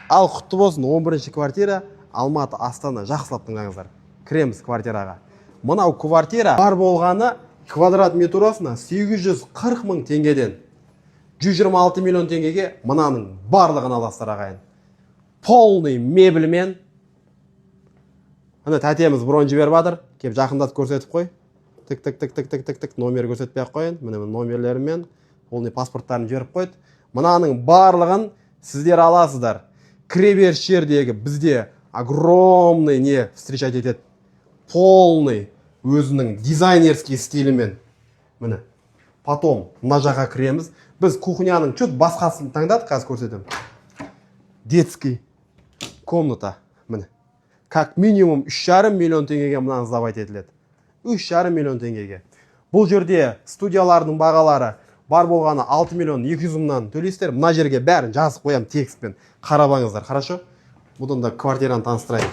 Ал құтты болсын, 11-ші квартира Алматы, Астана. Жақсылап тыңдаңыздар. Кіреміз квартираға. Мынау квартира бар болғаны квадрат метросына 840 мың теңгеден 126 миллион теңгеге мынаның барлығын аласыздар ағайын. Полный мебельмен. Ана тәтеміз бронь жіберіп жатыр. Кеп жақындатып көрсетіп қой. Тік номер көрсетпей ақ қойын. Міне номерлерімен полный паспорттарын жіберіп қойды. Мынаның барлығын сіздер аласыздар. Кіреберіс жердегі бізде огромный не встречать етеді. Полный өзінің дизайнерский стилімен. Міне. Потом мына жаққа кіреміз. Біз кухняның чөт басқасын таңдадық, қазір көрсетемін. Детский комната. Міне. Как минимум 3,5 миллион теңгеге мынаны сдавать етіледі. 3,5 миллион теңгеге. Бұл жерде студиялардың бағалары бар болғаны 6 миллион 200 мыңнан төлейсіздер. Мына жерге бәрін жазып қоям текстпен. Қарабаңыздар, хорошо? Бұдан да квартираны таныстырайын.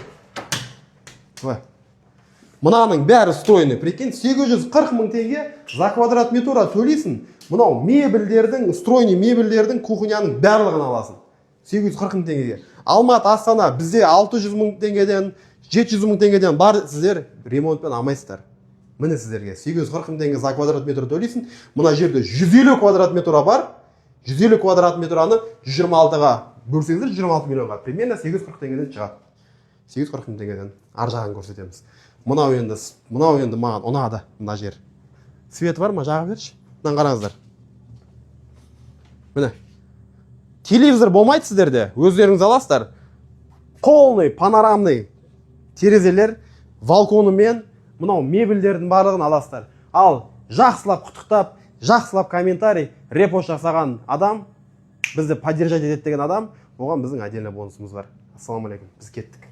Мынаның бәрі стройный. Прикинь, 840 мың теңге за квадрат метр төлейсің. Мынау мебельдердің, стройный мебельдердің кухняның барлығын аласың. 840 мың теңгеге. Алматы, Астана бізде 600 мың теңгеден, 700 мың теңгеден бар, сіздер ремонтпен алмайсыздар. Міне сіздерге 840 мың теңге за квадрат метр төлейсің. Мына жерде 150 квадрат метр бар. 150 квадрат метраны 126-ға бөлсеңіздер 126 миллионға. Примерно 840 теңгеден шығады. 840 мың теңгеден ар жағын көрсетеміз. Мынау енді маған ұнады мына жер. Свет бар ма? Жағып берші. Мынаны қараңыздар. Міне. Телевизор болмайды сіздерде. Өздеріңіз аласыздар. Полный панорамный терезелер, балконымен мынау мебельдердің барлығын аласыздар. Ал жақсылап құттықтап, жақсылап комментарий, репост жасаған адам, бізді поддержать етеді деген адам, оған біздің отдельный бонусымыз бар. Ассаламу алейкум. Біз кеттік.